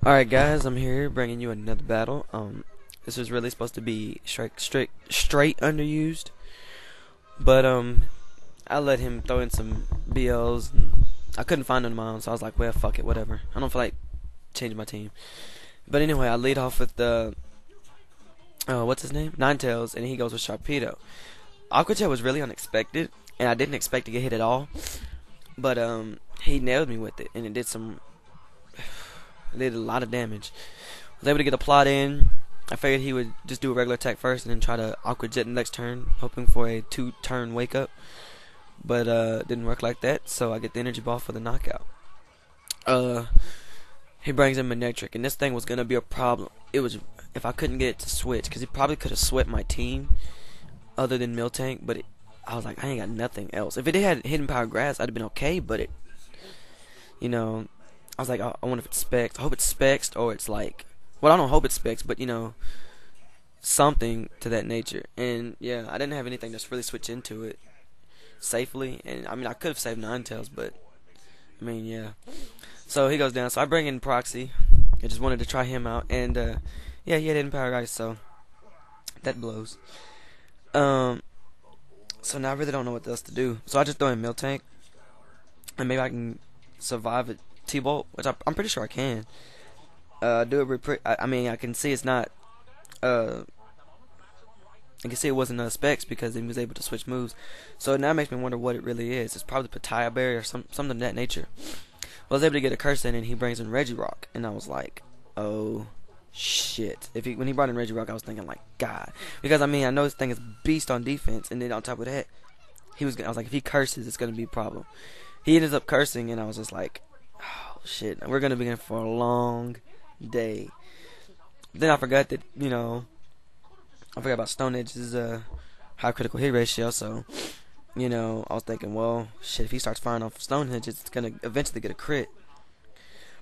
Alright guys, I'm here bringing you another battle. This was really supposed to be straight underused, but I let him throw in some BLs. And I couldn't find them on my own, so I was like, well, fuck it, whatever. I don't feel like changing my team. But anyway, I lead off with the what's his name? Ninetales, and he goes with Sharpedo. Aquatail was really unexpected, and I didn't expect to get hit at all. But he nailed me with it, and it did a lot of damage. I was able to get a plot in. I figured he would just do a regular attack first and then try to Aqua Jet the next turn, hoping for a 2-turn wake up. But didn't work like that, so I get the energy ball for the knockout. He brings in Manectric, and this thing was gonna be a problem. It was if I couldn't get it to switch, because he probably could have swept my team other than Miltank, but I was like, I ain't got nothing else. If it had Hidden Power Grass, I'd have been okay, but it, you know, I was like, I wonder if it's Specs. I hope it's Specs, or it's like, well, I don't hope it's Specs, but you know, something to that nature. And yeah, I didn't have anything to really switch into it safely. And I mean, I could have saved Ninetales, but I mean, yeah. So he goes down. So I bring in Proxy. I just wanted to try him out, and yeah, he had Hidden Power Guys, so that blows. So now I really don't know what else to do. So I just throw in Miltank, and maybe I can survive it. T-Bolt, which I'm pretty sure I can. Do it. I mean, I can see it's not. I can see it wasn't Specs because he was able to switch moves. So now it makes me wonder what it really is. It's probably Pataya Berry or something of that nature. Well, I was able to get a curse in, and he brings in Regirock, and I was like, oh shit. When he brought in Regirock, I was thinking like, God, because I mean, I know this thing is beast on defense, and then on top of that, I was like, if he curses, it's gonna be a problem. He ended up cursing, and I was just like, oh shit, we're gonna be in for a long day. Then I forgot that, you know, I forgot about Stone Edge's high critical hit ratio, so you know, I was thinking, well, shit, if he starts firing off Stone Edge, it's gonna eventually get a crit.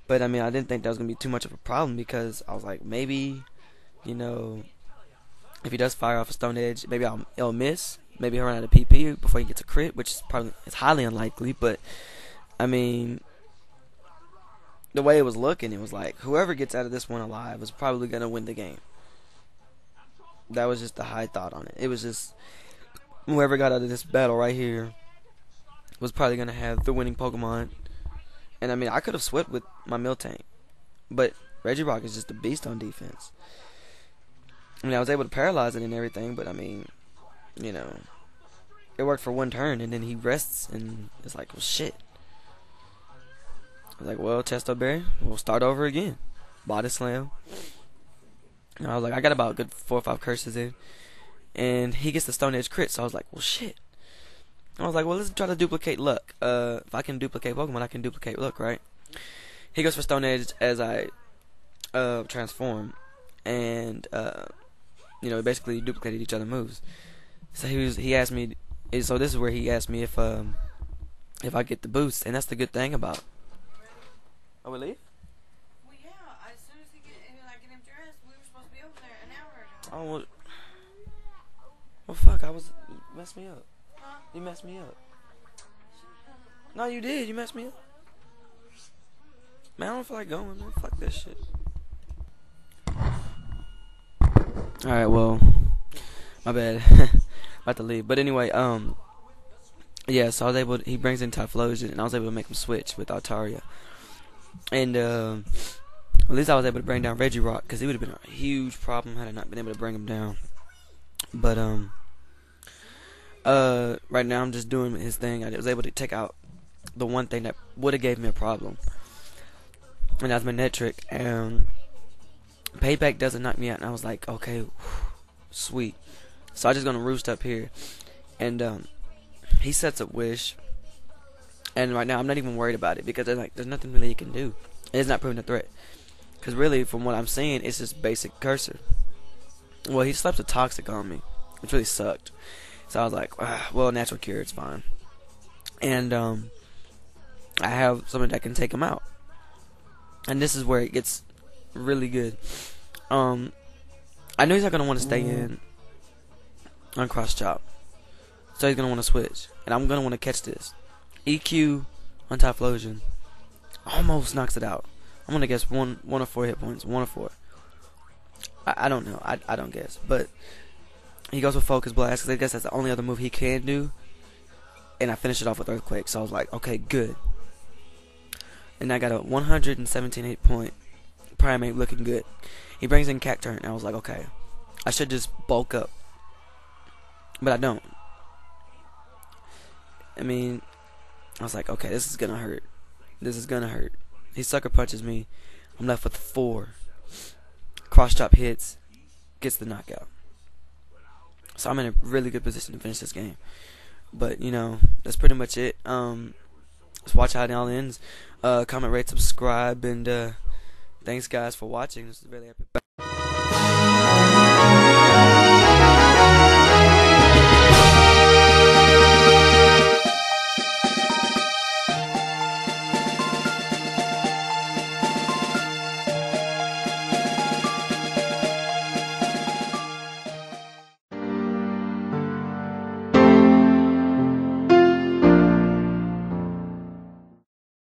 But I mean, I didn't think that was gonna be too much of a problem, because I was like, maybe, you know, if he does fire off a Stone Edge, maybe it'll miss. Maybe he'll run out of PP before he gets a crit, which is it's highly unlikely. But I mean, the way it was looking, it was like whoever gets out of this one alive is probably gonna win the game. That was just the high thought on it. It was just whoever got out of this battle right here was probably gonna have the winning Pokemon. And I mean, I could have swept with my Miltank, but Regirock is just a beast on defense. I mean, I was able to paralyze it and everything, but I mean, you know, it worked for one turn, and then he rests, and it's like, well, shit. I was like, well, Testo Berry, we'll start over again. Body Slam. And I was like, I got about a good 4 or 5 curses in, and he gets the Stone Edge crit, so I was like, well, shit. I was like, well, let's try to duplicate luck. If I can duplicate Pokemon, I can duplicate luck, right? He goes for Stone Edge as I transform, and you know, basically duplicated each other's moves. So he asked me, so this is where he asked me if I get the boost, and that's the good thing about. Oh, we leave? Well, yeah. As soon as he get him dressed, we were supposed to be over there an hour ago. Oh, well, fuck! You messed me up. Huh? You messed me up. No, you did. You messed me up. Man, I don't feel like going, man. Fuck that shit. Alright, well, my bad. About to leave. But anyway, yeah, so I was able to, he brings in Typhlosion, and I was able to make him switch with Altaria. And at least I was able to bring down Regirock, because he would have been a huge problem had I not been able to bring him down. But right now I'm just doing his thing. I was able to take out the one thing that would have gave me a problem, and that's Manectric. And Payback doesn't knock me out, and I was like, okay, whew, sweet. So I'm just gonna roost up here, and he sets up Wish, and right now I'm not even worried about it, because there's nothing really he can do. It's not proving a threat, because really, from what I'm seeing, it's just basic Cursor. Well, he slaps a Toxic on me, which really sucked. So I was like, well, Natural Cure, it's fine. And I have something that can take him out, and this is where it gets really good. I know he's not gonna want to stay in on Cross Chop, so he's gonna want to switch, and I'm gonna want to catch this. EQ on Typhlosion almost knocks it out, I'm gonna guess one or four hit points. One or four. I don't know. I don't guess. But he goes with Focus Blast because I guess that's the only other move he can do. And I finished it off with Earthquake. So I was like, okay, good. And I got a 117 hit point Primate looking good. He brings in Cacturn. And I was like, okay, I should just bulk up. But I don't. I mean, I was like, okay, this is gonna hurt. This is gonna hurt. He sucker punches me. I'm left with 4. Cross chop hits. Gets the knockout. So I'm in a really good position to finish this game. But, you know, that's pretty much it. Let's watch how it all ends. Comment, rate, subscribe, and thanks guys for watching. This is really epic.